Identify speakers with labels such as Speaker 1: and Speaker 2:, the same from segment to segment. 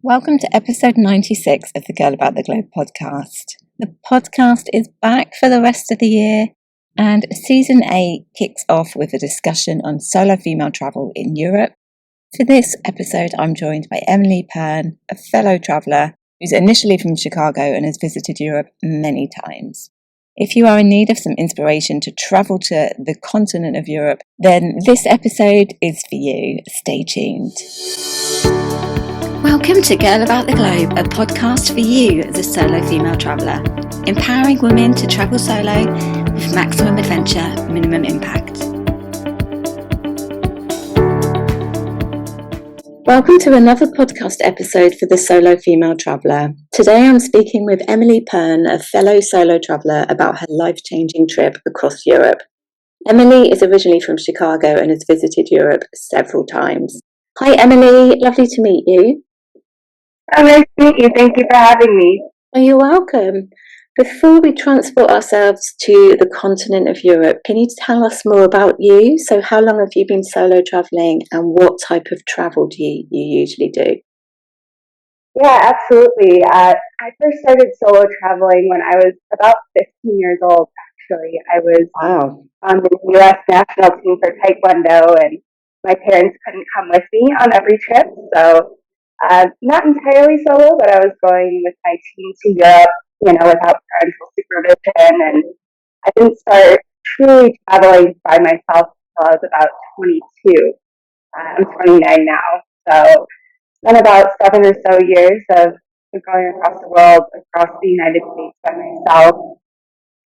Speaker 1: Welcome to episode 96 of the Girl About the Globe podcast. The podcast is back for the rest of the year, and season 8 kicks off with a discussion on solo female travel in Europe. For this episode, I'm joined by Emily Pearn, a fellow traveller who's initially from Chicago and has visited Europe many times. If you are in need of some inspiration to travel to the continent of Europe, then this episode is for you. Stay tuned. Welcome to Girl About the Globe, a podcast for you, the solo female traveller, empowering women to travel solo with maximum adventure, minimum impact. Welcome to another podcast episode for the solo female traveller. Today I'm speaking with Emily Pearn, a fellow solo traveller, about her life-changing trip across Europe. Emily is originally from Chicago and has visited Europe several times. Hi Emily, lovely to meet you.
Speaker 2: Oh, nice to meet you. Thank you for having me.
Speaker 1: Oh, you're welcome. Before we transport ourselves to the continent of Europe, can you tell us more about you? So how long have you been solo travelling and what type of travel do you usually do?
Speaker 2: Yeah, absolutely. I first started solo traveling when I was about 15 years old, actually. I was on the U.S. national team for Taekwondo, and my parents couldn't come with me on every trip, so not entirely solo, but I was going with my team to Europe, without parental supervision, and I didn't start truly traveling by myself until I was about 22. I'm 29 now, so it's been about 7 or so years of going across the world, across the United States by myself.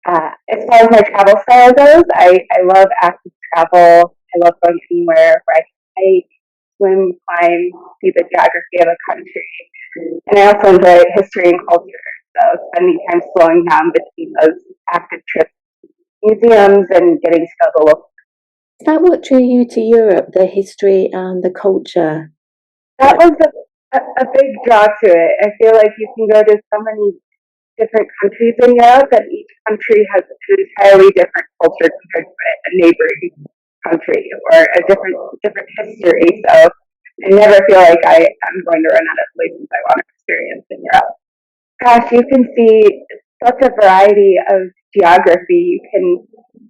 Speaker 2: As far as my travel style goes, I love active travel. I love going anywhere where I can hike, swim, climb, see the geography of a country. And I also enjoy history and culture, so spending time slowing down between those active trips, museums, and getting to know the local.
Speaker 1: Is that what drew you to Europe, the history and the culture?
Speaker 2: That was a big draw to it. I feel like you can go to so many different countries in Europe, and each country has an entirely different culture compared to a neighboring country or a different history. So I never feel like I'm going to run out of places I want to experience in Europe. Gosh, you can see such a variety of geography. You can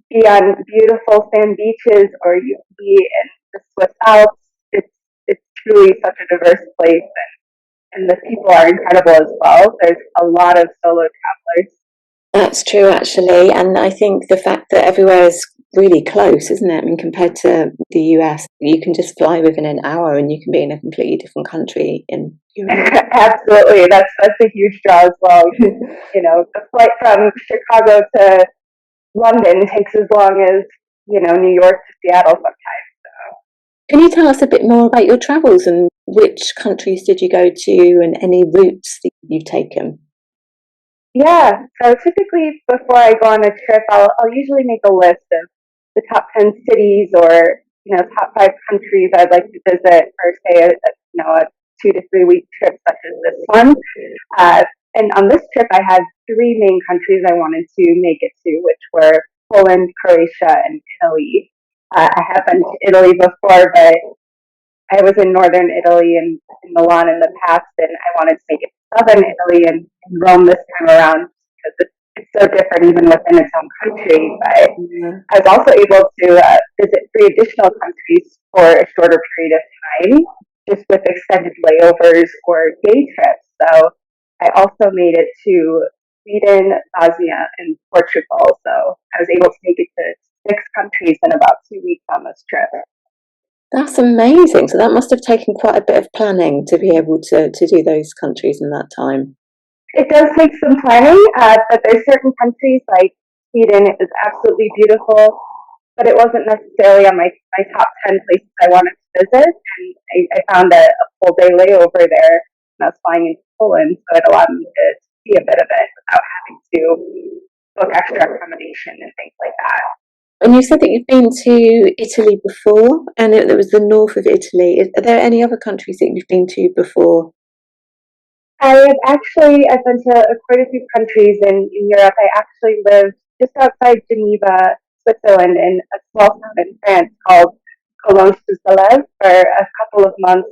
Speaker 2: be on beautiful sand beaches, or you can be in the Swiss Alps. It's truly such a diverse place, and the people are incredible as well. There's a lot of solo travelers.
Speaker 1: That's true, actually, and I think the fact that everywhere is really close, isn't it? I mean, compared to the US, you can just fly within an hour and you can be in a completely different country in Europe.
Speaker 2: Absolutely, that's a huge draw as well. The flight from Chicago to London takes as long as New York to Seattle sometimes. So.
Speaker 1: Can you tell us a bit more about your travels and which countries did you go to and any routes that you've taken?
Speaker 2: Yeah, so typically before I go on a trip, I'll usually make a list of the top 10 cities or top 5 countries I'd like to visit for, say, a 2 to 3 week trip such as this one. And on this trip, I had 3 main countries I wanted to make it to, which were Poland, Croatia, and Italy. I have been to Italy before, but I was in northern Italy and in Milan in the past, and I wanted to make it to southern Italy and Rome this time around because it's so different even within its own country. But I was also able to visit 3 additional countries for a shorter period of time, just with extended layovers or day trips. So I also made it to Sweden, Bosnia, and Portugal. So I was able to make it to 6 countries in about 2 weeks on this trip.
Speaker 1: That's amazing. So that must have taken quite a bit of planning to be able to do those countries in that time.
Speaker 2: It does take some planning, but there's certain countries like Sweden. It was absolutely beautiful, but it wasn't necessarily on my top 10 places I wanted to visit. And I found a full day layover there when I was flying into Poland, so it allowed me to see a bit of it without having to book extra accommodation and things like that.
Speaker 1: And you said that you've been to Italy before, and it was the north of Italy. Are there any other countries that you've been to before?
Speaker 2: I've been to quite a few countries in Europe. I actually lived just outside Geneva, Switzerland, in a small town in France called Cologne-sur-Salève for a couple of months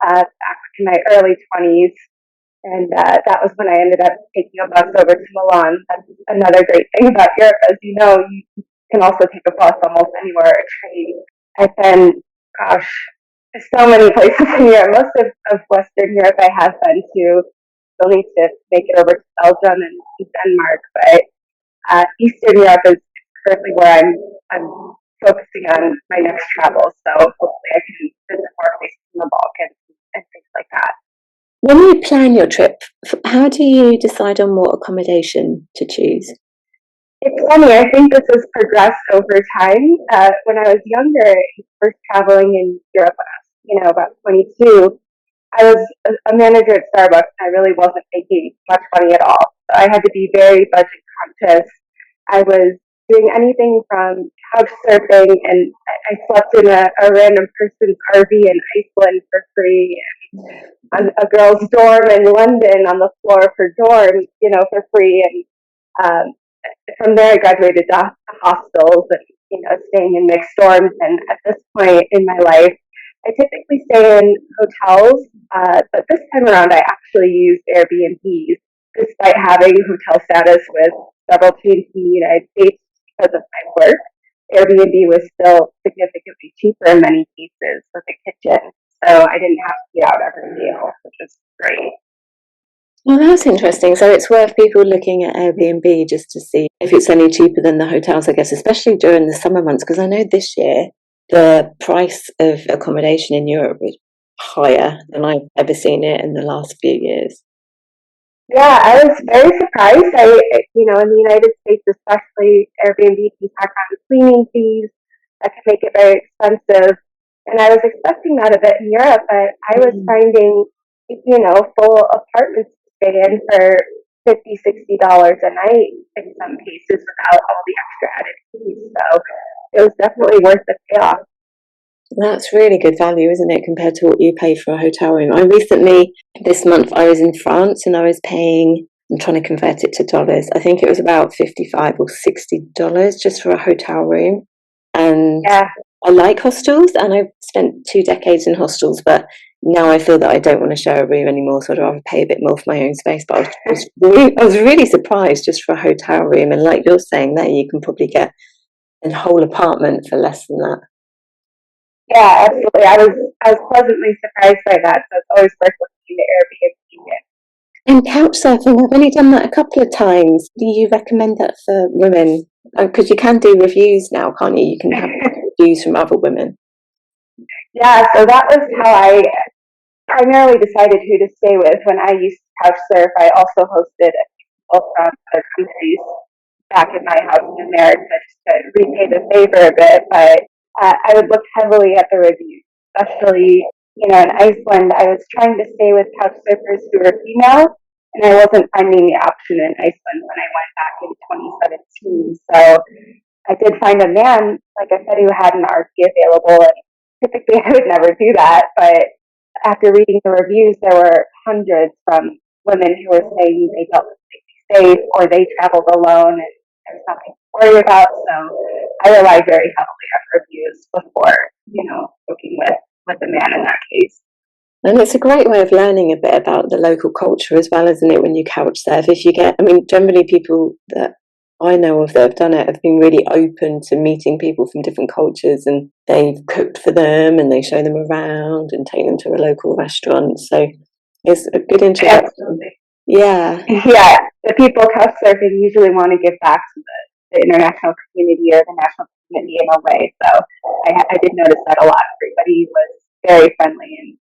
Speaker 2: back in my early 20s. And that was when I ended up taking a bus over to Milan. That's another great thing about Europe. As you know, you can also take a bus almost anywhere, a train. I've been, gosh, so many places in Europe. Most of Western Europe I have been to. Still need to make it over to Belgium and Denmark, but Eastern Europe is currently where I'm focusing on my next travel. So hopefully I can visit more places in the Balkans and things like that.
Speaker 1: When you plan your trip, how do you decide on what accommodation to choose?
Speaker 2: It's funny, I think this has progressed over time. When I was younger, first traveling in Europe, when I was, about 22, I was a manager at Starbucks and I really wasn't making much money at all. So I had to be very budget conscious. I was doing anything from couch surfing, and I slept in a random person's RV in Iceland for free, and on a girl's dorm in London on the floor for dorm, for free. And from there, I graduated to hostels and staying in mixed dorms. And at this point in my life, I typically stay in hotels, but this time around, I actually used Airbnbs, despite having hotel status with several chains in the United States because of my work. Airbnb was still significantly cheaper in many cases with a kitchen, so I didn't have to get out every meal, which was great.
Speaker 1: Well, that's interesting. So it's worth people looking at Airbnb just to see if it's any cheaper than the hotels, I guess, especially during the summer months, because I know this year the price of accommodation in Europe was higher than I've ever seen it in the last few years.
Speaker 2: Yeah, I was very surprised. In the United States, especially, Airbnb can tack on cleaning fees that can make it very expensive. And I was expecting that a bit in Europe, but I was finding, full apartments to stay in for $50, $60 a night in some cases without all the extra added fees. So it was definitely worth the payoff.
Speaker 1: That's really good value, isn't it, compared to what you pay for a hotel room? This month, I was in France and I was paying, I'm trying to convert it to dollars. I think it was about $55 or $60 just for a hotel room. And
Speaker 2: Yeah.
Speaker 1: I like hostels, and I've spent 2 decades in hostels, but now I feel that I don't want to share a room anymore, so I'd rather pay a bit more for my own space. But I was really surprised just for a hotel room. And like you're saying there, you can probably get a whole apartment for less than that.
Speaker 2: Yeah, absolutely. I was pleasantly surprised by that. So it's always worth looking into Airbnb.
Speaker 1: And couch surfing, I've only done that a couple of times. Do you recommend that for women? Because you can do reviews now, can't you? You can have reviews from other women.
Speaker 2: Yeah, so that was how I primarily decided who to stay with. When I used to couch surf, I also hosted people from other countries back at my house in America just to repay the favor a bit. But I would look heavily at the reviews, especially in Iceland. I was trying to stay with couch surfers who were female, and I wasn't finding the option in Iceland when I went back in 2017. So I did find a man, like I said, who had an RV available, and typically I would never do that. But after reading the reviews, there were hundreds from women who were saying they felt safe or they traveled alone and there's nothing to worry about. So I rely very heavily on reviews before, booking with a man in that case.
Speaker 1: And it's a great way of learning a bit about the local culture as well, isn't it, when you couch surf? Generally people that I know of that have done it have been really open to meeting people from different cultures, and they've cooked for them and they show them around and take them to a local restaurant. So it's a good introduction.
Speaker 2: Absolutely.
Speaker 1: Yeah.
Speaker 2: Yeah, the people couch surfing usually want to give back to the international community or the national community in a way. So I did notice that a lot. Everybody was very friendly, and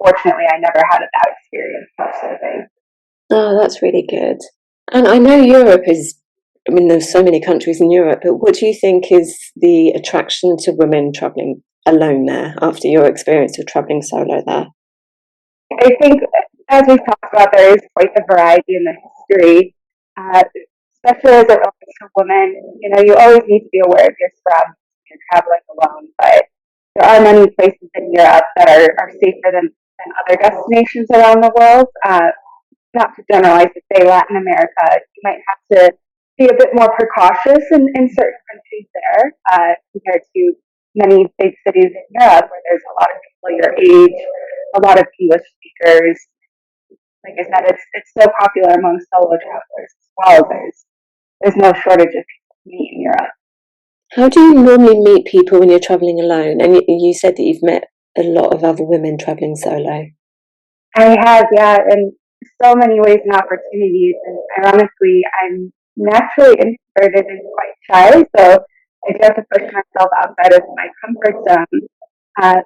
Speaker 2: fortunately, I never had a bad experience couch surfing.
Speaker 1: Oh, that's really good. And I know Europe there's so many countries in Europe, but what do you think is the attraction to women travelling alone there after your experience of travelling solo there?
Speaker 2: I think, as we've talked about, there is quite the variety in the history, especially as it relates to women. You always need to be aware of your surroundings when you're traveling alone, but there are many places in Europe that are safer than other destinations around the world. Not to generalize, to say Latin America, you might have to be a bit more precautious in certain countries there compared to many big cities in Europe where there's a lot of people your age a lot of English speakers. Like I said, it's so popular among solo travelers as well. There's no shortage of people to meet in Europe.
Speaker 3: How do you normally meet people when you're traveling alone? And you said that you've met a lot of other women traveling solo.
Speaker 2: I have, yeah, in so many ways and opportunities. And ironically, I'm naturally introverted and quite shy, so I do have to push myself outside of my comfort zone.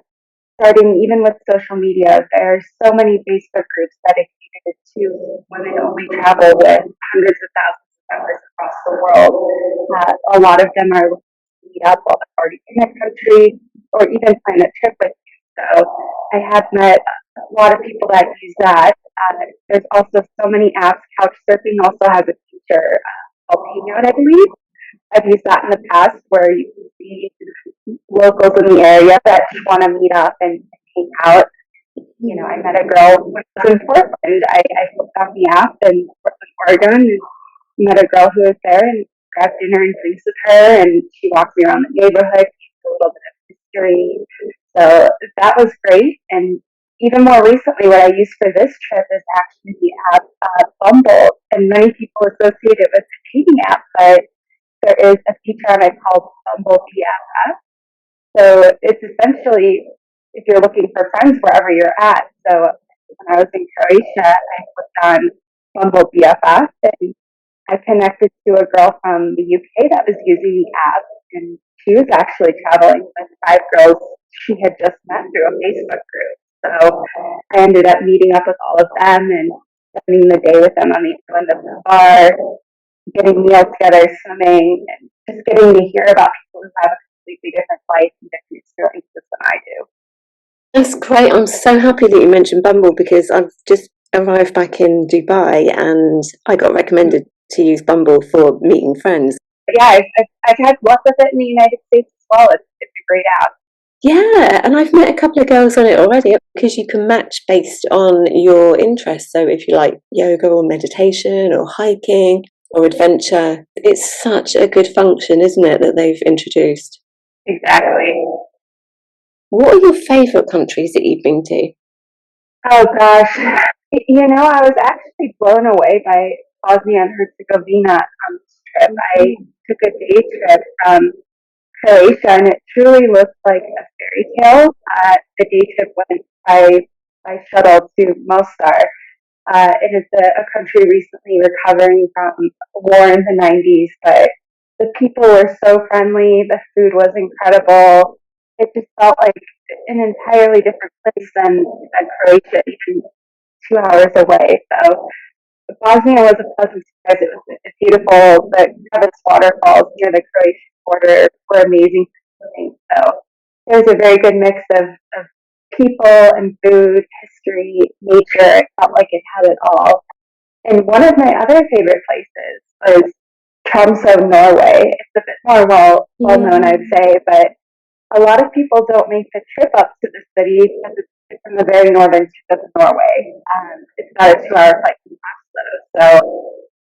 Speaker 2: Starting even with social media, there are so many Facebook groups dedicated to women-only travel with hundreds of thousands of members across the world. A lot of them are looking to meet up while they're already in a country, or even plan a trip with you. So I have met a lot of people that use that. There's also so many apps. Couchsurfing also has a feature called Hangout, I believe. I've used that in the past where you can see locals in the area that just want to meet up and hang out. You know, I met a girl when I was in Portland. I flipped on the app in Portland, Oregon, and met a girl who was there and grabbed dinner and drinks with her, and she walked me around the neighborhood, a little bit of history. So that was great. And even more recently, what I used for this trip is actually the app Bumble, and many people associate it with the dating app, but there is a feature on it called Bumble BFF. So it's essentially if you're looking for friends wherever you're at. So when I was in Croatia, I clicked on Bumble BFF, and I connected to a girl from the UK that was using the app, and she was actually traveling with 5 girls she had just met through a Facebook group. So I ended up meeting up with all of them and spending the day with them on the island of the bar, getting meals together, swimming, and just getting to hear about people who have a completely different life and different experiences than I do.
Speaker 3: That's great. I'm so happy that you mentioned Bumble because I've just arrived back in Dubai and I got recommended to use Bumble for meeting friends.
Speaker 2: Yeah, I've had luck with it in the United States as well. It's a great app.
Speaker 3: Yeah, and I've met a couple of girls on it already because you can match based on your interests. So if you like yoga or meditation or hiking or adventure, it's such a good function, isn't it, that they've introduced?
Speaker 2: Exactly.
Speaker 3: What are your favourite countries that you've been to?
Speaker 2: Oh gosh, you know, I was actually blown away by Bosnia and Herzegovina on this trip. I took a day trip from Croatia, and it truly looked like a fairy tale. The day trip went by shuttle to Mostar. It is a country recently recovering from war in the 90s, but the people were so friendly. The food was incredible. It just felt like an entirely different place than Croatia, even 2 hours away. So Bosnia was a pleasant surprise. It was beautiful. The Krevic waterfalls near the Croatian border were amazing. So there was a very good mix of people and food, history, nature. It felt like it had it all. And one of my other favorite places was Tromsø, Norway. It's a bit more well known, I'd say, but a lot of people don't make the trip up to the city because it's in the very northern tip of Norway. It's about a 2-hour flight from Oslo. So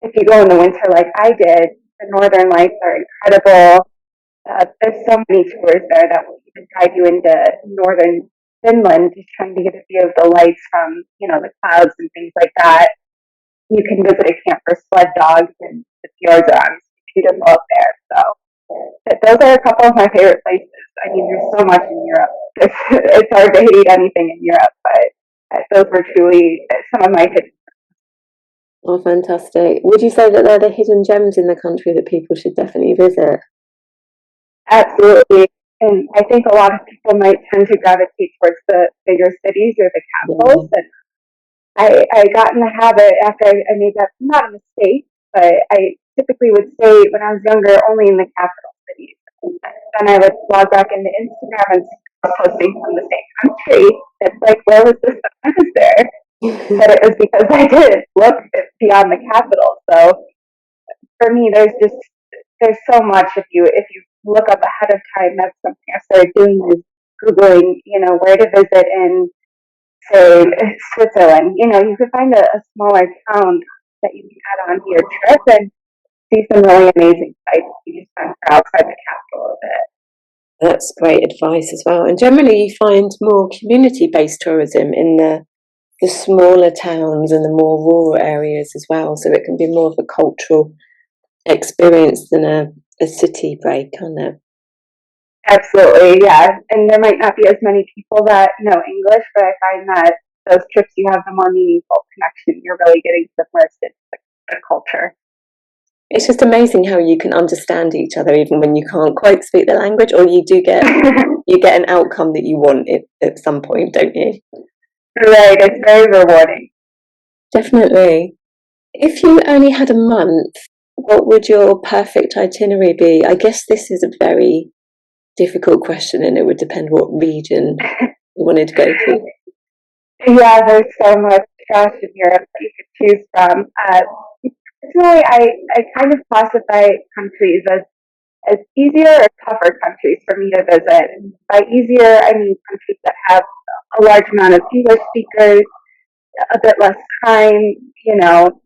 Speaker 2: if you go in the winter like I did, the northern lights are incredible. There's so many tours there that will even drive you into northern Finland, just trying to get a view of the lights from, the clouds and things like that. You can visit a camp for sled dogs, and the fjords are honestly beautiful up there. So those are a couple of my favorite places. I mean, there's so much in Europe. It's hard to hate anything in Europe, but those were truly some of my hidden.
Speaker 3: Oh, fantastic. Would you say that they're the hidden gems in the country that people should definitely visit?
Speaker 2: Absolutely. And I think a lot of people might tend to gravitate towards the bigger cities or the capitals. Yeah. And I got in the habit after I made that, not a mistake, but I typically would stay when I was younger only in the capital cities. Then I would log back into Instagram and posting from the same country. It's like, where was this when I was there? But it was because I didn't look beyond the capital. So for me, there's so much. If you look up ahead of time, that's something I started doing is Googling, where to visit in, say, Switzerland. You could find a smaller town that you can add on to your trip and see some really amazing sites you just found outside the capital of it.
Speaker 3: That's great advice as well. And generally, you find more community-based tourism in the smaller towns and the more rural areas as well. So it can be more of a cultural experience than a city break, can't it?
Speaker 2: Absolutely, yeah. And there might not be as many people that know English, but I find that those trips you have the more meaningful connection. You're really getting submersed into the culture.
Speaker 3: It's just amazing how you can understand each other even when you can't quite speak the language, or you do get you get an outcome that you want at some point, don't you?
Speaker 2: Right, it's very rewarding.
Speaker 3: Definitely. If you only had a month, what would your perfect itinerary be? I guess this is a very difficult question, and it would depend what region you wanted to go to.
Speaker 2: Yeah, there's so much trash in Europe that you could choose from. Personally, I kind of classify countries as easier or tougher countries for me to visit. By easier, I mean countries that have a large amount of English speakers, a bit less crime, you know,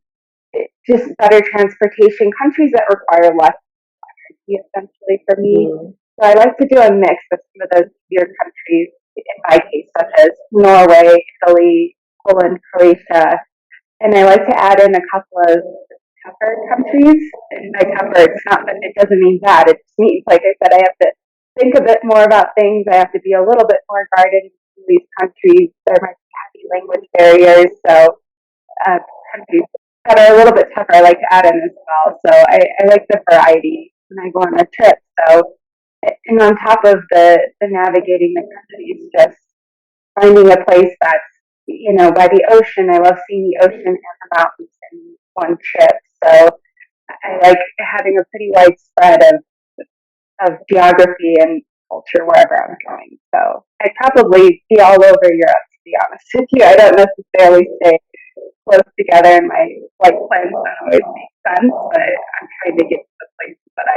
Speaker 2: just better transportation, countries that require less essentially for me. So I like to do a mix of some of those easier countries in my case, such as Norway, Italy, Poland, Croatia, and I like to add in a couple of tougher countries. And by tougher, it's not that it doesn't mean bad. It just means, like I said, I have to think a bit more about things. I have to be a little bit more guarded in these countries. There might be heavy language barriers, so countries that are a little bit tougher I like to add in as well. So I like the variety when I go on a trip. So, and on top of the navigating the countries, just finding a place that's, you know, by the ocean. I love seeing the ocean and the mountains in one trip. So I like having a pretty wide spread of geography and culture wherever I'm going. So I'd probably be all over Europe, to be honest with you. I don't necessarily stay close together, and my flight plans don't always make sense, but I'm trying to get to the places that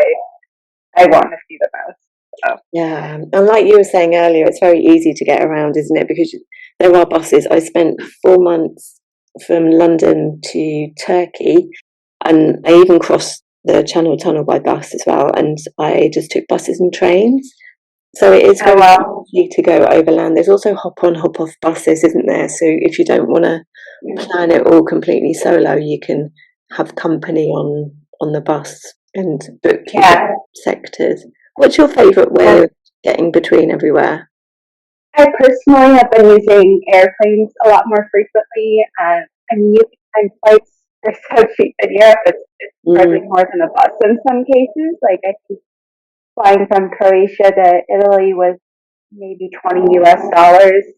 Speaker 2: I want to see the most. So.
Speaker 3: Yeah, and like you were saying earlier, it's very easy to get around, isn't it? Because there are buses. I spent 4 months from London to Turkey, and I even crossed the Channel Tunnel by bus as well. And I just took buses and trains. So it is very easy to go overland. There's also hop on, hop off buses, isn't there? So if you don't want to plan it all completely solo, you can have company on the bus and book your sectors. What's your favourite way of getting between everywhere?
Speaker 2: I personally have been using airplanes a lot more frequently. I mean, you can find flights are so cheap in Europe. It's hardly more than a bus in some cases. Like I think flying from Croatia to Italy was maybe $20 US,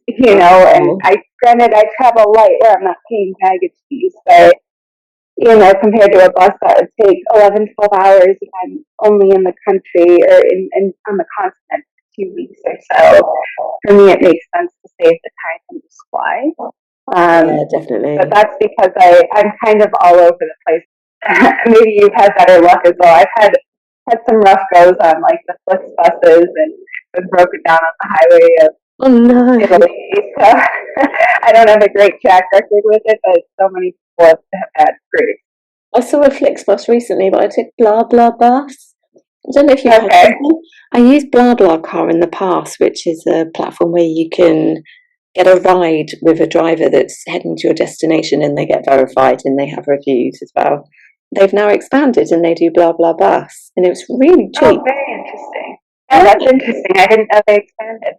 Speaker 2: you know. And granted, I travel light where I'm not paying baggage fees, but you know, compared to a bus that would take 11, 12 hours if I'm only in the country or in on the continent for 2 weeks or so. For me, it makes sense to save the time and just fly.
Speaker 3: Yeah, definitely.
Speaker 2: But that's because I'm kind of all over the place. Maybe you've had better luck as well. I've had some rough goes on like the Flix buses and been broken down on the highway of Italy. So I don't have a great track record with it, but so many people have had great.
Speaker 3: I saw a Flixbus recently, but I took Blah Blah Bus. I don't know if you've heard of it. I used BlaBlaCar in the past, which is a platform where you can get a ride with a driver that's heading to your destination, and they get verified and they have reviews as well. They've now expanded and they do Blah Blah Bus, and it was really cheap.
Speaker 2: Oh, very interesting. Yeah, that's interesting. I didn't know they expanded.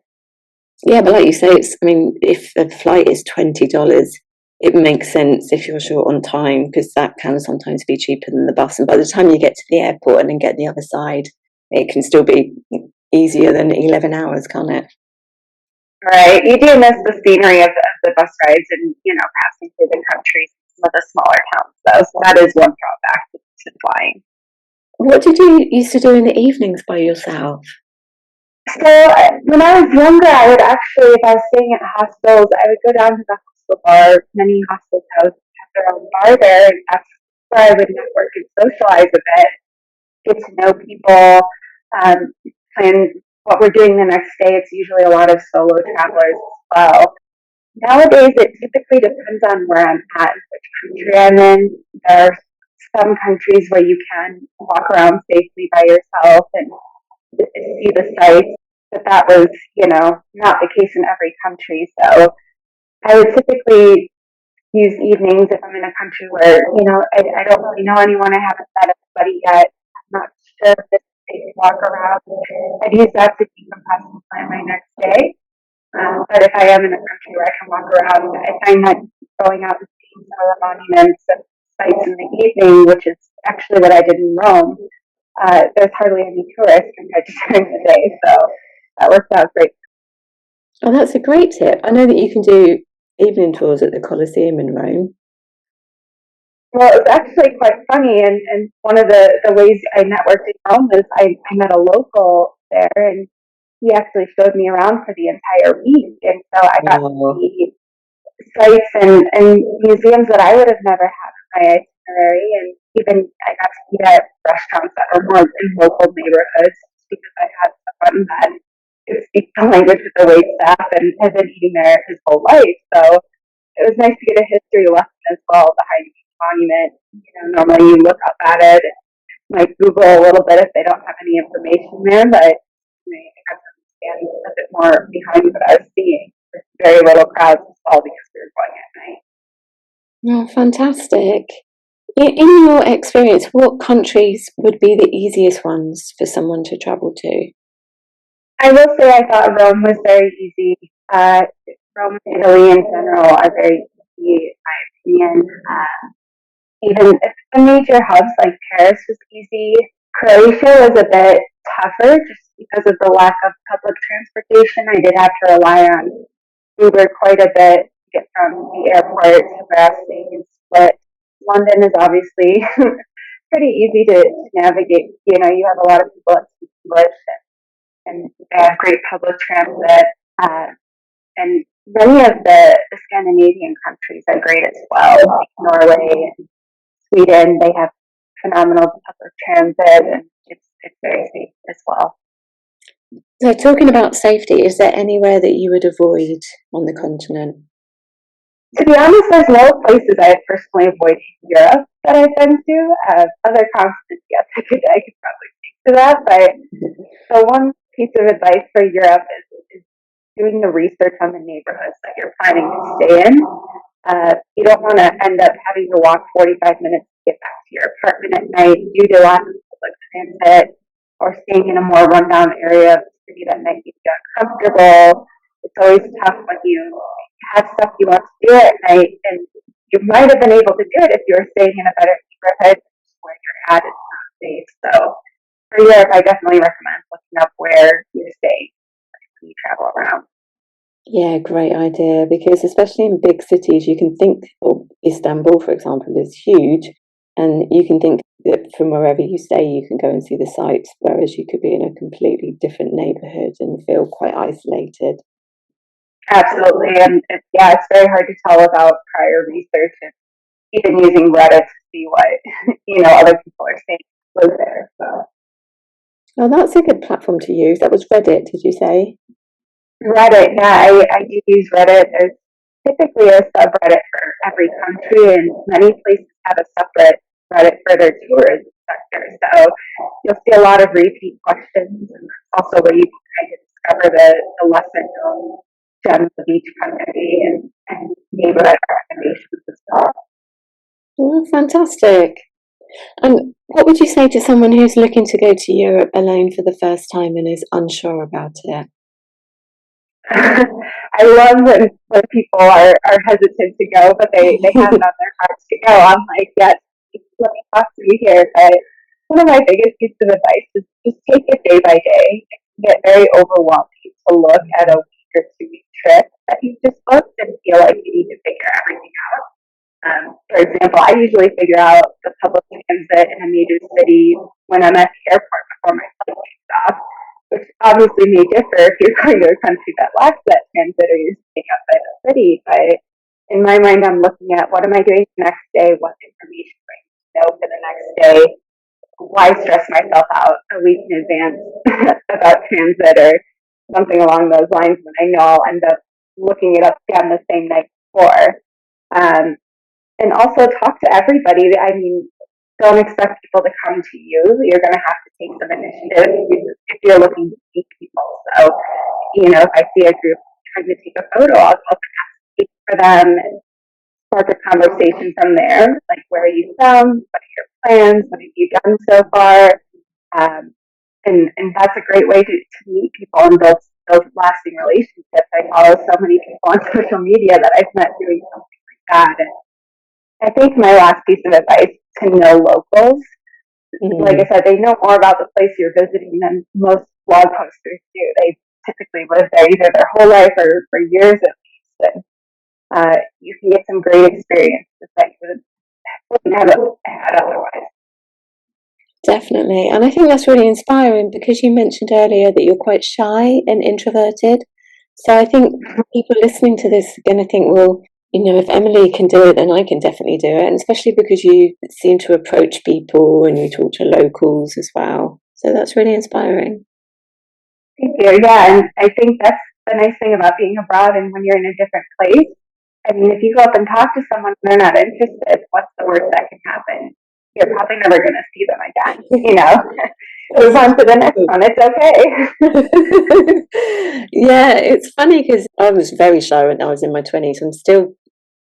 Speaker 3: Yeah, but like you say, I mean, if a flight is $20, it makes sense if you're short on time, because that can sometimes be cheaper than the bus. And by the time you get to the airport and then get the other side, it can still be easier than 11 hours, can't it?
Speaker 2: Right. You do miss the scenery of the bus rides and, you know, passing through the country, some of the smaller towns, though. So that is one drawback to flying.
Speaker 3: What did you used to do in the evenings by yourself?
Speaker 2: So when I was younger, I would actually, if I was staying at hostels, I would go down to the hostel bar. Many hostels have their own bar there, and that's where I would network and socialize a bit, get to know people, plan what we're doing the next day. It's usually a lot of solo travelers as well. Nowadays, it typically depends on where I'm at, which country I'm in. There are some countries where you can walk around safely by yourself and see the sights. but that was, not the case in every country. So I would typically use evenings if I'm in a country where, I don't really know anyone. I haven't met anybody yet. I'm not sure if this is a walk around. I'd use that to decompress and plan my next day. But if I am in a country where I can walk around, I find that going out and seeing some of the monuments and sites in the evening, which is actually what I did in Rome, there's hardly any tourists compared to during the day. So that worked out great.
Speaker 3: Oh, that's a great tip. I know that you can do evening tours at the Colosseum in Rome.
Speaker 2: Well, it was actually quite funny, and one of the ways I networked in Rome was I met a local there, and he actually showed me around for the entire week, and so I got to see sites and museums that I would have never had on my itinerary, and even I got to eat at restaurants that were more in local neighborhoods because I had someone that could speak the language of the wait staff and had been eating there his whole life. So it was nice to get a history lesson as well behind each monument. Normally you look up at it, might Google a little bit if they don't have any information there, but I got to understand a bit more behind what I was seeing. With very little crowds as well because we were going at night.
Speaker 3: Oh, fantastic. In your experience, what countries would be the easiest ones for someone to travel to?
Speaker 2: I will say I thought Rome was very easy. Rome and Italy in general are very easy, in my opinion. Even the major hubs like Paris was easy. Croatia was a bit tougher just because of the lack of public transportation. I did have to rely on Uber quite a bit to get from the airport to where I was staying in Split. London is obviously pretty easy to navigate. You have a lot of people that speak English and they have great public transit. And many of the Scandinavian countries are great as well, like Norway and Sweden. They have phenomenal public transit, and it's very safe as well.
Speaker 3: So, talking about safety, is there anywhere that you would avoid on the continent?
Speaker 2: To be honest, there's no places I personally avoid in Europe that I've been to. Other continents, yes, I could probably speak to that. But the one piece of advice for Europe is doing the research on the neighborhoods that you're planning to stay in. You don't want to end up having to walk 45 minutes to get back to your apartment at night due to lack of public transit, or staying in a more rundown area of the city that might make you uncomfortable. It's always tough when you have stuff you want to do at night, and you might have been able to do it if you were staying in a better neighborhood where you're at is not safe. So for Europe, I definitely recommend looking up where you're staying when you travel around.
Speaker 3: Yeah, great idea, because especially in big cities, you can think, well, Istanbul, for example, is huge, and you can think that from wherever you stay, you can go and see the sights, whereas you could be in a completely different neighborhood and feel quite isolated.
Speaker 2: Absolutely, and it's very hard to tell without prior research and even using Reddit to see what other people are saying live there. So,
Speaker 3: Oh, that's a good platform to use. That was Reddit, did you say?
Speaker 2: Reddit, yeah, I do use Reddit. There's typically a subreddit for every country, and many places have a separate Reddit for their tourism sector. So you'll see a lot of repeat questions, and also where you can kind of discover the lesser known gems of each country and neighborhood recommendations as well.
Speaker 3: Oh, fantastic. And what would you say to someone who's looking to go to Europe alone for the first time and is unsure about it?
Speaker 2: I love when people are hesitant to go, but they have it on their hearts to go. I'm like, yes, let me talk to you here. But one of my biggest pieces of advice is just take it day by day. It can get very overwhelming to look at a week or 2 week trip that you just booked and feel like you need to figure everything out. For example, I usually figure out the public transit in a major city when I'm at the airport before my flight takes off, which obviously may differ if you're going to a country that lacks that transit or you're staying outside the city. But in my mind, I'm looking at what am I doing the next day? What information do I need to know for the next day? Why stress myself out a week in advance about transit or something along those lines when I know I'll end up looking it up again the same night before? And also talk to everybody. I mean, don't expect people to come to you. You're going to have to take some initiative if you're looking to meet people. So, if I see a group trying to take a photo, I'll go ask for them and spark a conversation from there. Like, where are you from? What are your plans? What have you done so far? And that's a great way to meet people and build lasting relationships. I follow so many people on social media that I've met doing something like that. And I think my last piece of advice, to know locals. Like I said, they know more about the place you're visiting than most blog posters do. They typically live there either their whole life or for years at least. And you can get some great experiences that you wouldn't have had otherwise.
Speaker 3: Definitely. And I think that's really inspiring, because you mentioned earlier that you're quite shy and introverted. So I think people listening to this are going to think, well, if Emily can do it, then I can definitely do it. And especially because you seem to approach people and you talk to locals as well. So that's really inspiring.
Speaker 2: Thank you. Yeah, and I think that's the nice thing about being abroad and when you're in a different place. I mean, if you go up and talk to someone and they're not interested, what's the worst that can happen? You're probably never going to see them again, Move on to the next one. It's
Speaker 3: okay. Yeah, it's funny because I was very shy when I was in my 20s.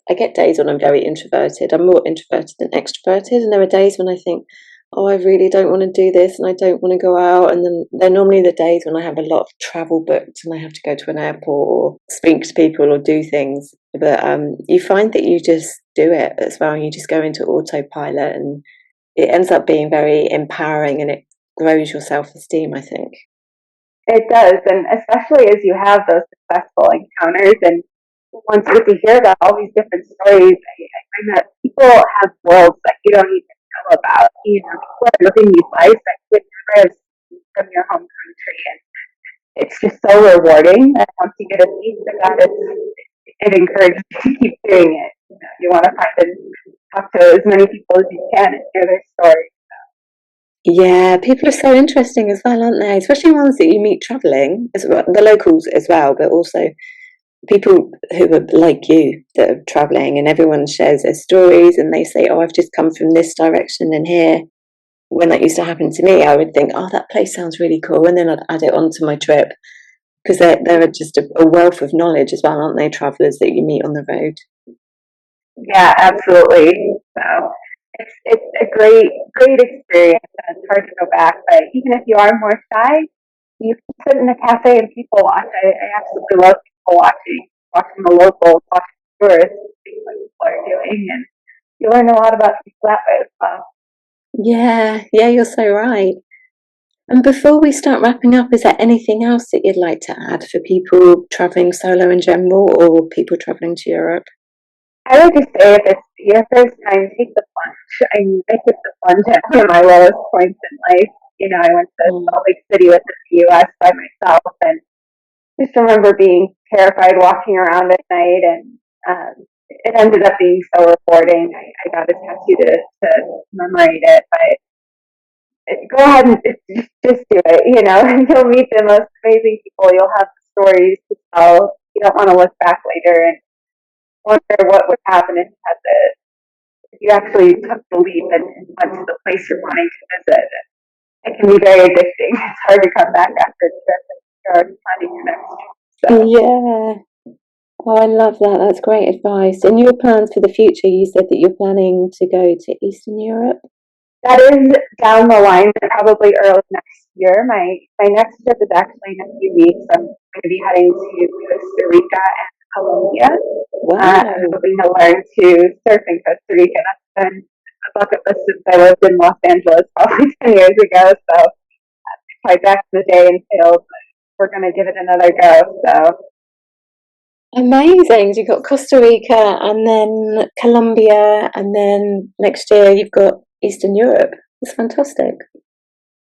Speaker 3: I get days when I'm very introverted. I'm more introverted than extroverted. And there are days when I think, oh, I really don't want to do this and I don't want to go out. And then they're normally the days when I have a lot of travel booked and I have to go to an airport or speak to people or do things. But you find that you just do it as well. You just go into autopilot, and it ends up being very empowering, and it grows your self-esteem, I think.
Speaker 2: It does. And especially as you have those successful encounters, and once you get to hear about all these different stories, I find that people have worlds that you don't even know about. People are living these lives that you would never have seen from your home country. And it's just so rewarding that once you get a piece of that, it encourages you to keep doing it. You want to find and talk to as many people as you can and hear their stories.
Speaker 3: Yeah, people are so interesting as well, aren't they? Especially ones that you meet traveling, as well, the locals as well, but also people who are like you that are traveling, and everyone shares their stories and they say, oh, I've just come from this direction and here. When that used to happen to me, I would think, oh, that place sounds really cool, and then I'd add it onto my trip, because there are just a wealth of knowledge as well, aren't they, travellers that you meet on the road?
Speaker 2: Yeah, absolutely. So it's a great experience, and it's hard to go back. But even if you are more shy, you can sit in a cafe and people watch. I absolutely love people watching the locals, watching tourists, seeing what people are doing, and you learn a lot about people that way as well.
Speaker 3: Yeah, you're so right. And before we start wrapping up, is there anything else that you'd like to add for people travelling solo in general, or people travelling to Europe?
Speaker 2: I would just say if it's your first time, take the plunge. I mean, I took the plunge at one of my lowest points in life. I went to Salt Lake City within the U.S. by myself, and just remember being terrified walking around at night, and it ended up being so rewarding. I got a tattoo to commemorate it, but go ahead and just do it, You'll meet the most amazing people. You'll have stories to tell. You don't want to look back later and wonder what would happen if you actually took the leap and went to the place you're wanting to visit. It can be very addicting. It's hard to come back after a trip and start planning your next trip. So.
Speaker 3: Yeah. Oh, I love that. That's great advice. And your plans for the future, you said that you're planning to go to Eastern Europe?
Speaker 2: That is down the line, probably early next year. My next trip is actually in a few weeks. I'm going to be heading to Costa Rica and Colombia.
Speaker 3: Wow.
Speaker 2: I'm hoping to learn to surf in Costa Rica. That's been a bucket list since I lived in Los Angeles probably 10 years ago. So quite back in the day and failed, but we're going to give it another go. So.
Speaker 3: Amazing. You've got Costa Rica and then Colombia, and then next year you've got Eastern Europe. That's fantastic.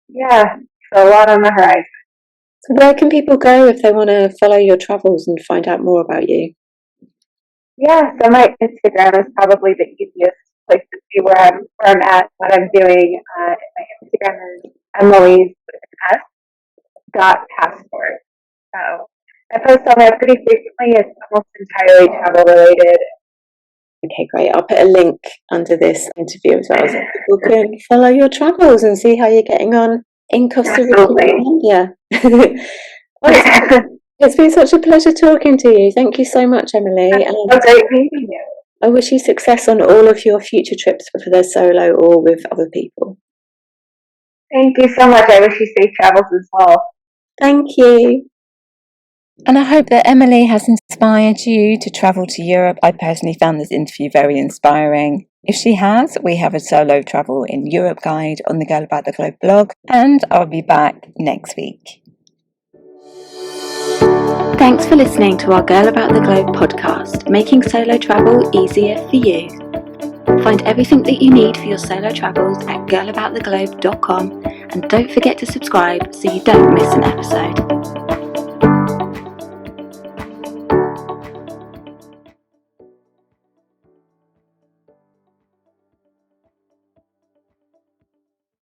Speaker 2: Yeah, so a lot on the horizon.
Speaker 3: So where can people go if they want to follow your travels and find out more about you?
Speaker 2: Yeah, so my Instagram is probably the easiest place to see where I'm at, what I'm doing. My Instagram is Emily's passport. So I post on there pretty frequently. It's almost entirely travel related.
Speaker 3: Okay, great. I'll put a link under this interview as well, so people can follow your travels and see how you're getting on in Costa Rica and India. Well, it's been such a pleasure talking to you. Thank you so much, Emily.
Speaker 2: And great meeting you.
Speaker 3: I wish you success on all of your future trips, whether they're solo or with other people.
Speaker 2: Thank you so much. I wish you safe travels as well.
Speaker 3: Thank you.
Speaker 1: And I hope that Emily has inspired you to travel to Europe. I personally found this interview very inspiring. If she has, we have a solo travel in Europe guide on the Girl About the Globe blog, and I'll be back next week. Thanks for listening to our Girl About the Globe podcast, making solo travel easier for you. Find everything that you need for your solo travels at girlabouttheglobe.com, and don't forget to subscribe so you don't miss an episode.